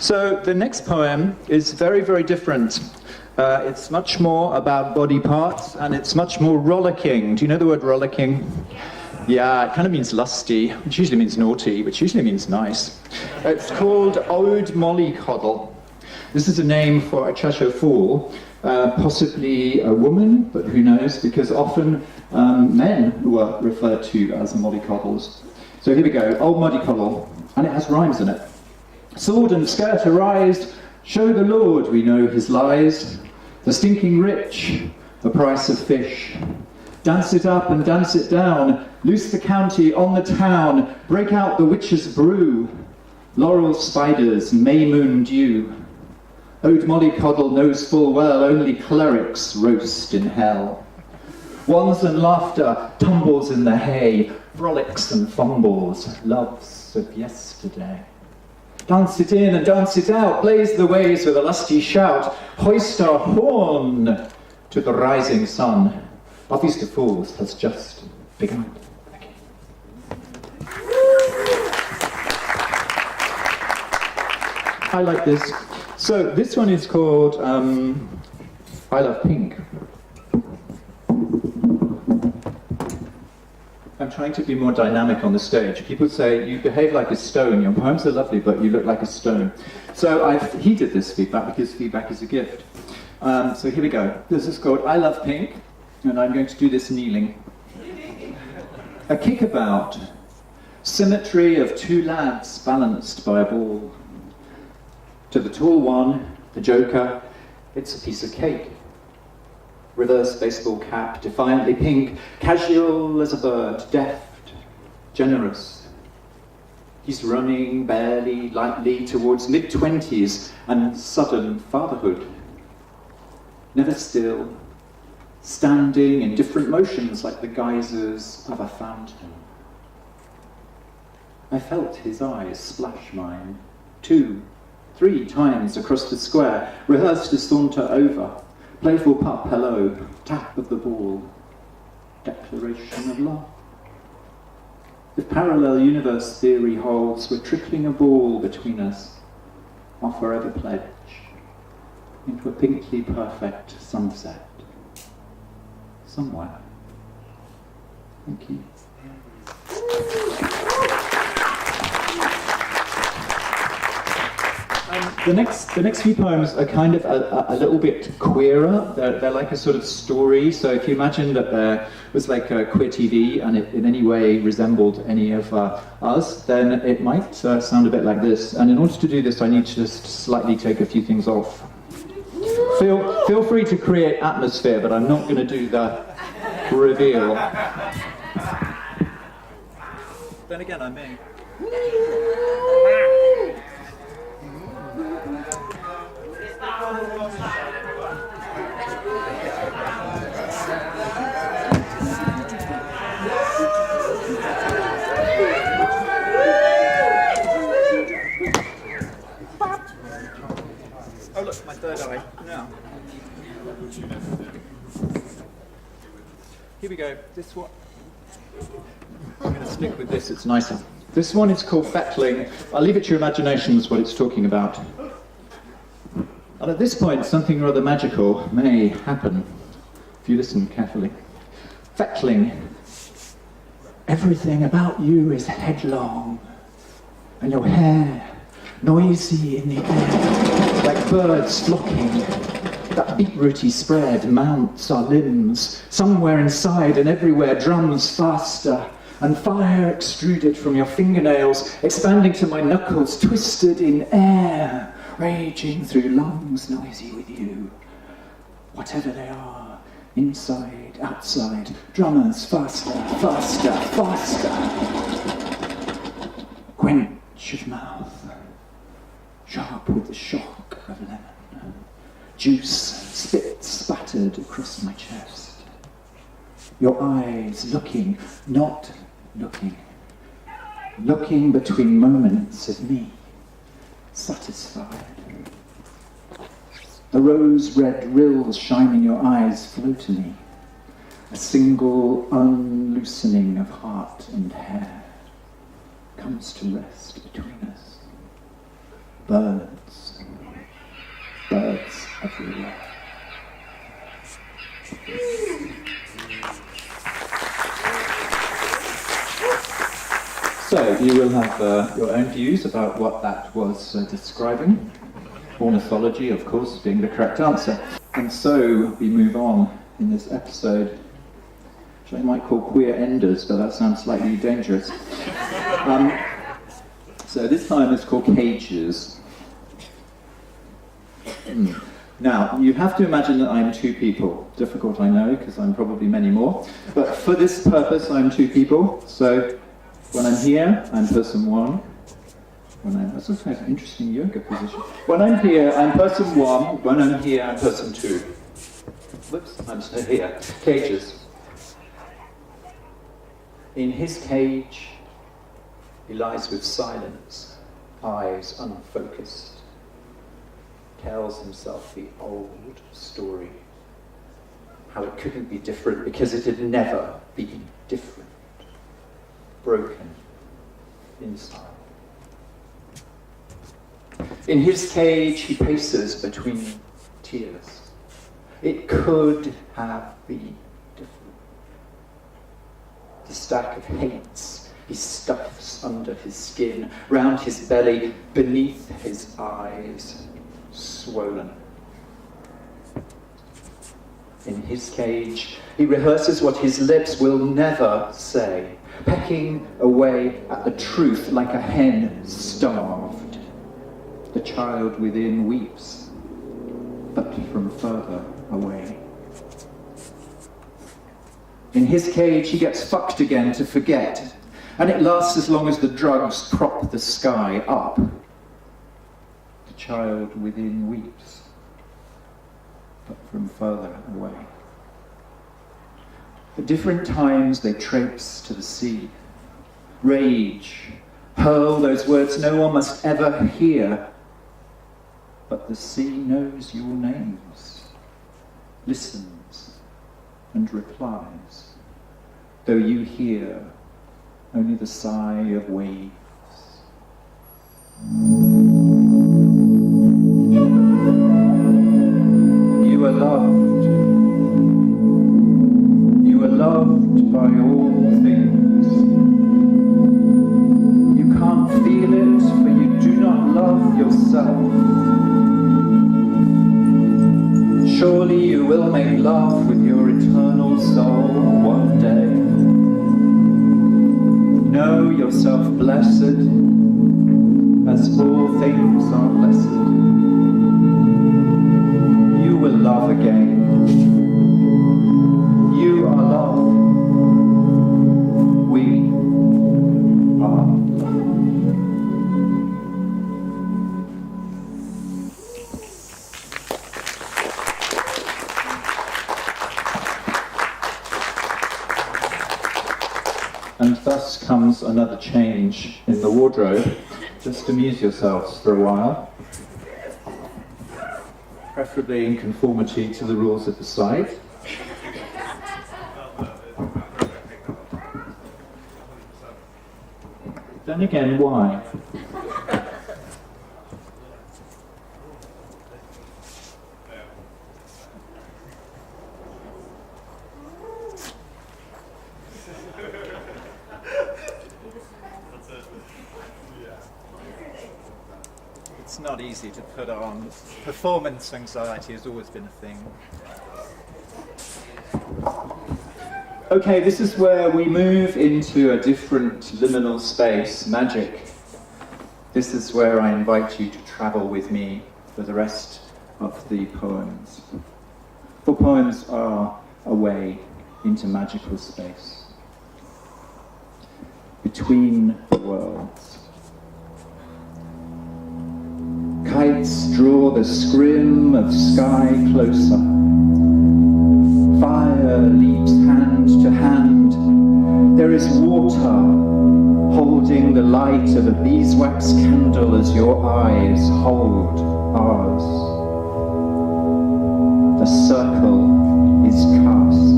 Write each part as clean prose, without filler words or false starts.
So the next poem is very, very different. It's much more about body parts, and it's much more rollicking. Do you know the word rollicking? Yeah, it kind of means lusty, which usually means naughty, which usually means nice. It's called Ode Mollycoddle. This is a name for a Cheshire fool, possibly a woman, but who knows, because often men were referred to as mollycoddles. So here we go, Old Mollycoddle, and it has rhymes in it. Sword and skirt arise, show the Lord we know his lies. The stinking rich, the price of fish. Dance it up and dance it down, loose the county on the town, break out the witch's brew. Laurel spiders, May moon dew. Ode Mollycoddle knows full well only clerics roast in hell. Wands and laughter, tumbles in the hay, frolics and fumbles, loves of yesterday. Dance it in and dance it out, blaze the ways with a lusty shout, hoist our horn to the rising sun. Our Feast of Fools has just begun. I like this. So this one is called I Love Pink. I'm trying to be more dynamic on the stage. People say, you behave like a stone, your poems are lovely, but you look like a stone. So I've heeded this feedback because feedback is a gift. So here we go. This is called I Love Pink, and I'm going to do this kneeling. A kickabout, symmetry of two lads balanced by a ball. To the tall one, the joker, it's a piece of cake. Reverse baseball cap, defiantly pink, casual as a bird, deft, generous. He's running barely, lightly towards mid-20s and sudden fatherhood. Never still, standing in different motions like the geysers of a fountain. I felt his eyes splash mine 2, 3 times across the square, rehearsed a saunter over. Playful pup, hello, tap of the ball, declaration of love. If parallel universe theory holds, we're trickling a ball between us, our forever pledge, into a pinkly perfect sunset, somewhere. Thank you. The next few poems are kind of a little bit queerer. They're like a sort of story. So if you imagine that there was like a queer TV and it in any way resembled any of us, then it might sound a bit like this. And in order to do this, I need to just slightly take a few things off. Feel free to create atmosphere, but I'm not going to do the reveal. Then again, I may. Oh look, my third eye. Now. Here we go. This one. I'm going to stick with this, it's nicer. This one is called Fettling. I'll leave it to your imaginations what it's talking about. And at this point, something rather magical may happen, if you listen carefully. Fettling. Everything about you is headlong, and your hair noisy in the air, like birds flocking. That beetrooty spread mounts our limbs, somewhere inside and everywhere drums faster, and fire extruded from your fingernails, expanding to my knuckles, twisted in air, raging through lungs noisy with you. Whatever they are, inside, outside, drummers faster, faster, faster. Quench of mouth, sharp with the shock of lemon. Juice, spit spattered across my chest. Your eyes looking, not looking. Looking between moments of me, satisfied. The rose-red rills shine in your eyes flow to me. A single unloosening of heart and hair comes to rest between us. birds. Birds everywhere. So you will have your own views about what that was describing. Ornithology, of course, being the correct answer. And so we move on in this episode, which I might call Queer Enders, but that sounds slightly dangerous. So this time it's called Cages. Now, you have to imagine that I'm two people. Difficult, I know, because I'm probably many more. But for this purpose, I'm two people. So when I'm here, I'm person one. That's a kind of interesting yoga position. When I'm here, I'm person one. When I'm here, I'm person two. Whoops, I'm still here. Cages. In his cage, he lies with silence, eyes unfocused. Tells himself the old story. How it couldn't be different because it had never been different. Broken inside. In his cage, he paces between tears. It could have been different. The stack of hates he stuffs under his skin, round his belly, beneath his eyes, swollen. In his cage, he rehearses what his lips will never say, pecking away at the truth like a hen starved. The child within weeps, but from further away. In his cage, he gets fucked again to forget, and it lasts as long as the drugs prop the sky up. The child within weeps, but from further away. At different times, they traipse to the sea, rage, hurl those words no one must ever hear. But the sea knows your names, listens and replies, though you hear only the sigh of waves. You are loved. You are loved by all things. You can't feel it, for you do not love yourself. Surely you will make love with your eternal soul one day. Know yourself blessed, as all things are blessed. You will love again. You are love. We are love. And thus comes another change in the wardrobe. Just amuse yourselves for a while. Preferably in conformity to the rules of the site. Then again, why? It's not easy to put on. Performance anxiety has always been a thing. Okay, this is where we move into a different liminal space, magic. This is where I invite you to travel with me for the rest of the poems. For poems are a way into magical space. Between the worlds. Kites draw the scrim of sky closer. Fire leaps hand to hand. There is water holding the light of a beeswax candle as your eyes hold ours. The circle is cast.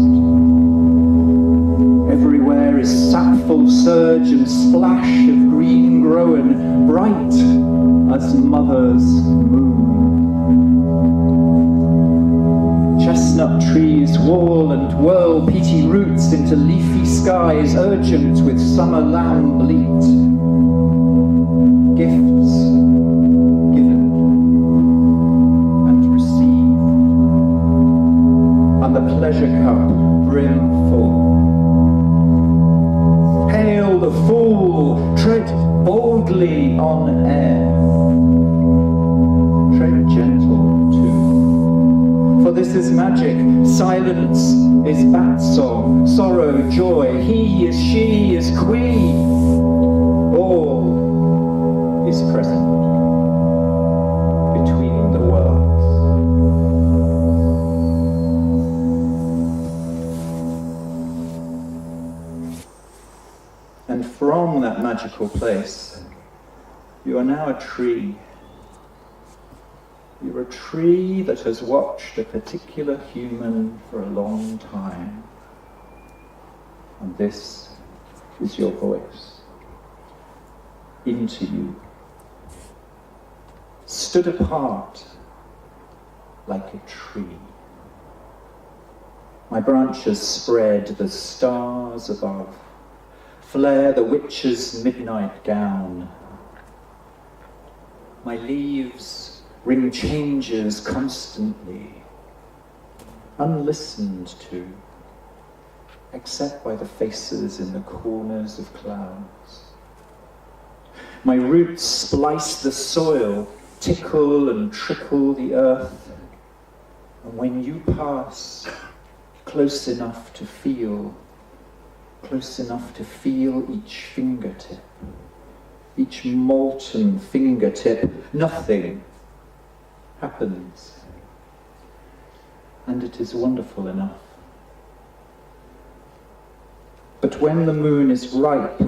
Everywhere is sapful surge and splash of green grown, bright as mother's moon. Chestnut trees wall and whirl peaty roots into leafy skies urgent with summer lamb bleat. Gifts given and received, and the pleasure cup brim full. Hail the fool, tread boldly on air. Tread gentle too, for this is magic. Silence is bat song, sorrow, joy. He is, she is, queen. All is present between the worlds. And from that magical place, you are now a tree. You're a tree that has watched a particular human for a long time. And this is your voice. Into you. Stood apart like a tree. My branches spread, the stars above flare the witch's midnight gown. My leaves ring changes constantly, unlistened to, except by the faces in the corners of clouds. My roots splice the soil, tickle and trickle the earth, and when you pass close enough to feel each fingertip, each molten fingertip, nothing happens. And it is wonderful enough. But when the moon is ripe,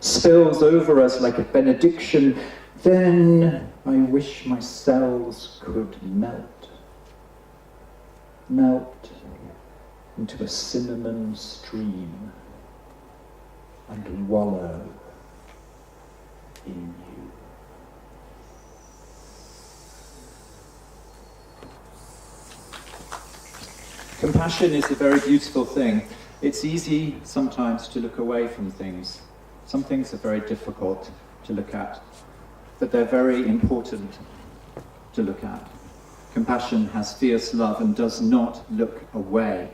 spills over us like a benediction, then I wish my cells could melt into a cinnamon stream and wallow in you. Compassion is a very beautiful thing. It's easy sometimes to look away from things. Some things are very difficult to look at, but they're very important to look at. Compassion has fierce love and does not look away.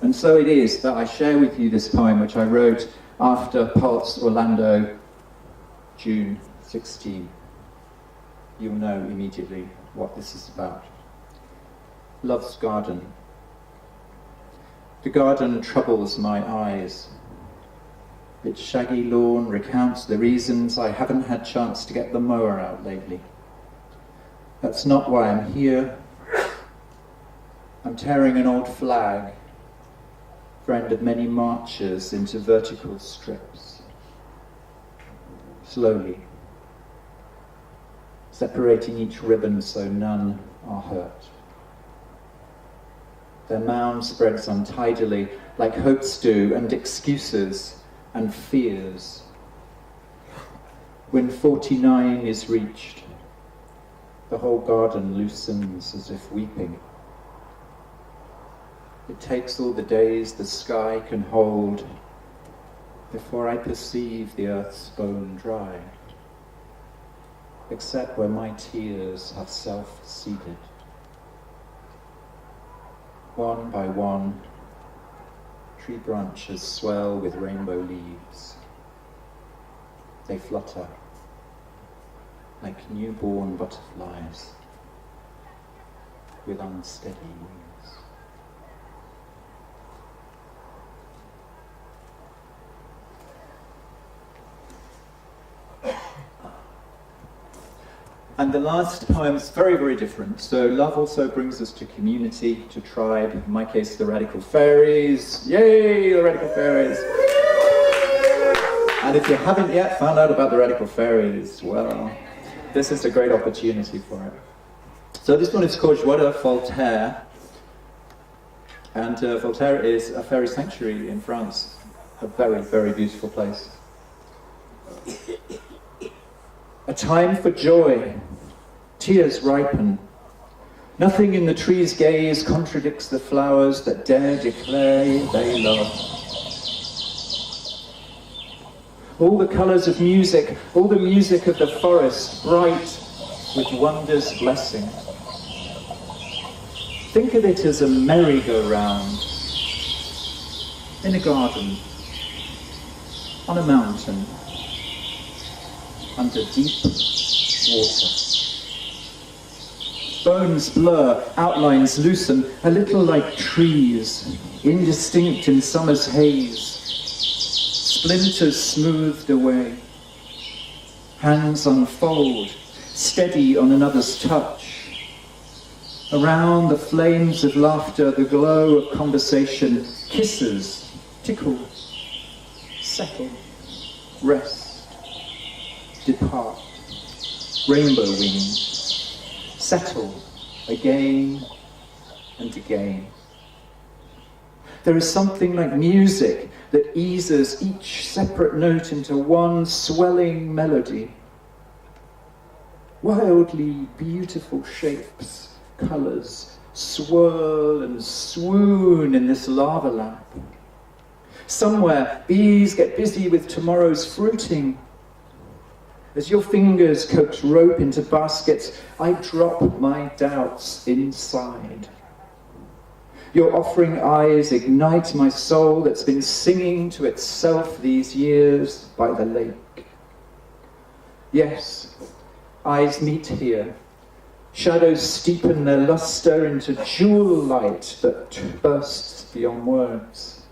And so it is that I share with you this poem which I wrote after Pulse Orlando, June 16. You'll know immediately what this is about. Love's Garden. The garden troubles my eyes. Its shaggy lawn recounts the reasons I haven't had chance to get the mower out lately. That's not why I'm here. I'm tearing an old flag, friend of many marchers, into vertical strips. Slowly, separating each ribbon so none are hurt. Their mound spreads untidily, like hopes do, and excuses and fears. When 49 is reached, the whole garden loosens as if weeping. It takes all the days the sky can hold before I perceive the earth's bone dry, except where my tears have self-seeded. One by one, tree branches swell with rainbow leaves. They flutter like newborn butterflies with unsteady wings. And the last poem is very, very different. So love also brings us to community, to tribe, in my case, the Radical Fairies. Yay, the Radical Fairies! And if you haven't yet found out about the Radical Fairies, well, this is a great opportunity for it. So this one is called Joie de Voltaire. And Voltaire is a fairy sanctuary in France. A very, very beautiful place. A time for joy. Tears ripen. Nothing in the tree's gaze contradicts the flowers that dare declare they love. All the colours of music, all the music of the forest, bright with wonder's blessing. Think of it as a merry-go-round in a garden, on a mountain, under deep water. Bones blur, outlines loosen, a little like trees, indistinct in summer's haze. Splinters smoothed away. Hands unfold, steady on another's touch. Around the flames of laughter, the glow of conversation, kisses, tickle, settle, rest, depart, rainbow wings. Settle again and again. There is something like music that eases each separate note into one swelling melody. Wildly beautiful shapes, colours, swirl and swoon in this lava lamp. Somewhere, bees get busy with tomorrow's fruiting. As your fingers coax rope into baskets, I drop my doubts inside. Your offering eyes ignite my soul that's been singing to itself these years by the lake. Yes, eyes meet here. Shadows steepen their luster into jewel light that bursts beyond words.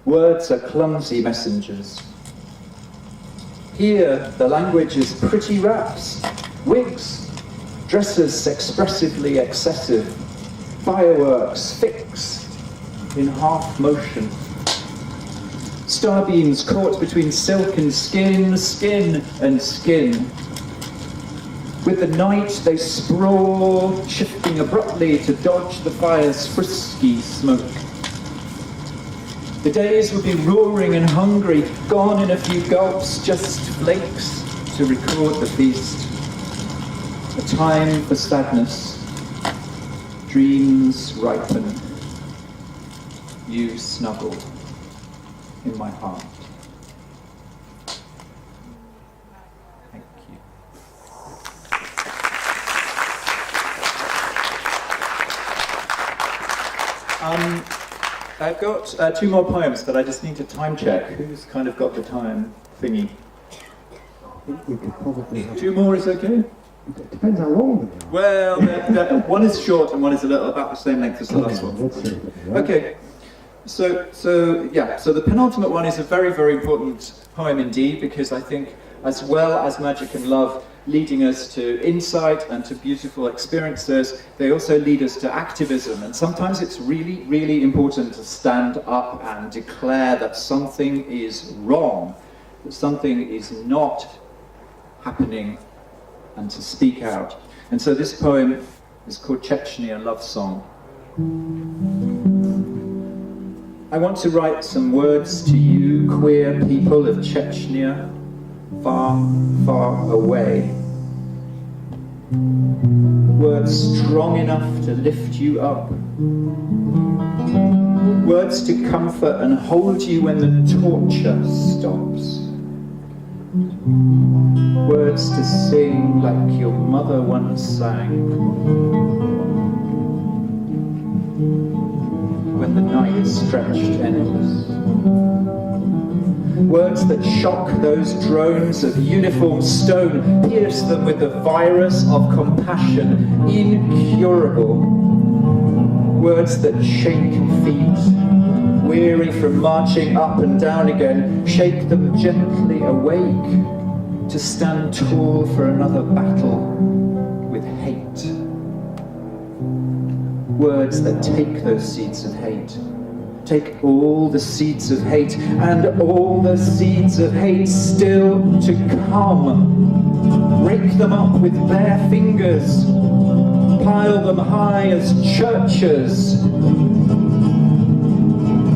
Words are clumsy messengers. Here, the language is pretty raps, wigs, dresses expressively excessive, fireworks fixed in half motion. Starbeams caught between silk and skin, skin and skin. With the night they sprawl, shifting abruptly to dodge the fire's frisky smoke. The days would be roaring and hungry, gone in a few gulps, just flakes to record the feast. A time for sadness. Dreams ripen. You snuggle in my heart. Thank you. I've got two more poems, but I just need to time check. Who's kind of got the time thingy? We could probably have... Two more is okay? It depends how long they are. Well, one is short and one is a little about the same length as the last one. Let's see. Yeah. Okay, so the penultimate one is a very, very important poem indeed, because I think, as well as magic and love leading us to insight and to beautiful experiences, they also lead us to activism. And sometimes it's really, really important to stand up and declare that something is wrong, that something is not happening, and to speak out. And so this poem is called Chechnya Love Song. I want to write some words to you, queer people of Chechnya, far, far away. Words strong enough to lift you up. Words to comfort and hold you when the torture stops. Words to sing like your mother once sang. When the night stretched endless. Words that shock those drones of uniform stone, pierce them with the virus of compassion, incurable. Words that shake feet, weary from marching up and down again, shake them gently awake, to stand tall for another battle with hate. Words that take those seeds of hate. Take all the seeds of hate and all the seeds of hate still to come. Rake them up with bare fingers. Pile them high as churches.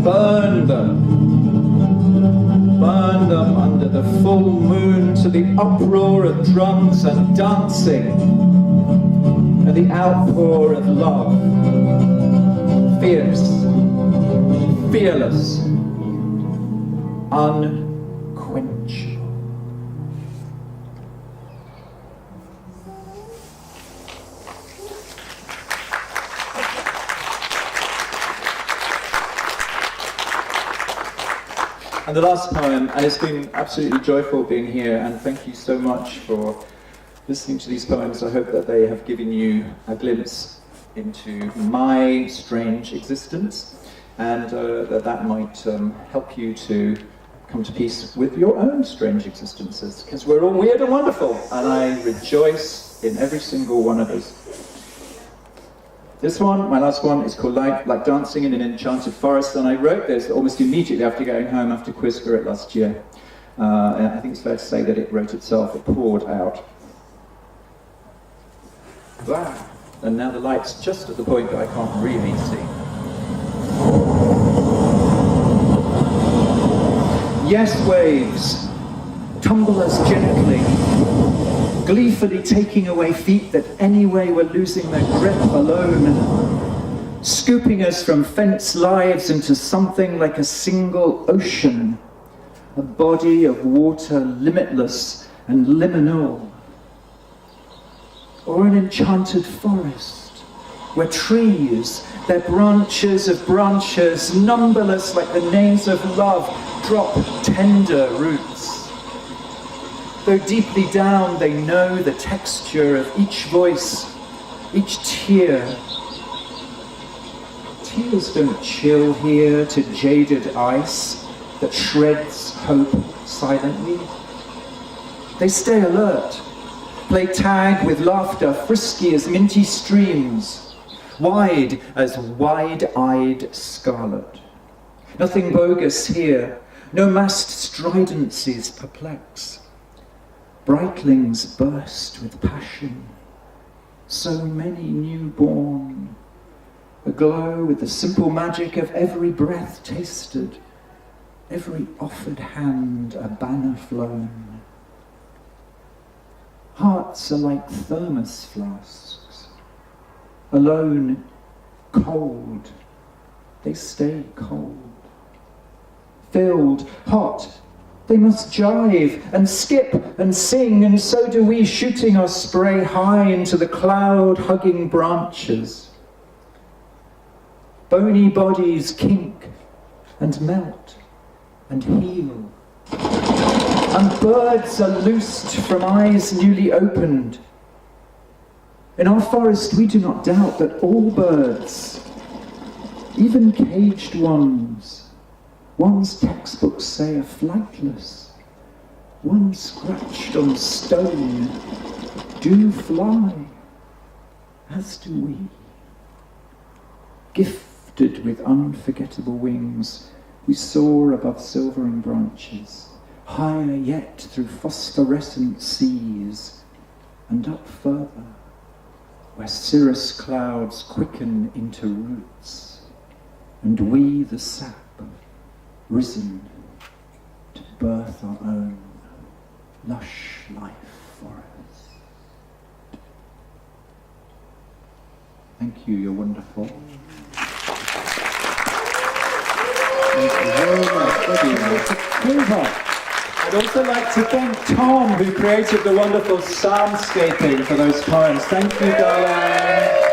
Burn them. burn them under the full moon to the uproar of drums and dancing and the outpour of love. Fierce, fearless, unquenchable. And the last poem, and it's been absolutely joyful being here, and thank you so much for listening to these poems. I hope that they have given you a glimpse into my strange existence, and that might help you to come to peace with your own strange existences, because we're all weird and wonderful, and I rejoice in every single one of us. This one, my last one, is called Like Dancing in an Enchanted Forest, and I wrote this almost immediately after going home after Qweaver it last year. And I think it's fair to say that it wrote itself, it poured out. Wow. And now the light's just at the point that I can't really see. Yes, waves, tumble us gently, gleefully taking away feet that anyway were losing their grip alone, scooping us from fenced lives into something like a single ocean, a body of water limitless and liminal, or an enchanted forest, where trees, their branches of branches, numberless like the names of love, drop tender roots. Though deeply down they know the texture of each voice, each tear. Tears don't chill here to jaded ice that shreds hope silently. They stay alert, play tag with laughter frisky as minty streams, wide as wide-eyed scarlet. Nothing bogus here, no masked stridencies perplex. Brightlings burst with passion, so many newborn, aglow with the simple magic of every breath tasted, every offered hand a banner flown. Hearts are like thermos flasks, alone, cold, they stay cold. Filled, hot, they must jive and skip and sing, and so do we, shooting our spray high into the cloud-hugging branches. Bony bodies kink and melt and heal, and birds are loosed from eyes newly opened. In our forest we do not doubt that all birds, even caged ones textbooks say are flightless, one scratched on stone, do fly, as do we. Gifted with unforgettable wings, we soar above silvering branches, higher yet through phosphorescent seas, and up further, where cirrus clouds quicken into roots, and we the sap, risen to birth our own lush life forest. Thank you, you're wonderful. Thank you very much. Qweaver. I'd also like to thank Tom, who created the wonderful soundscaping for those poems. Thank you, darling.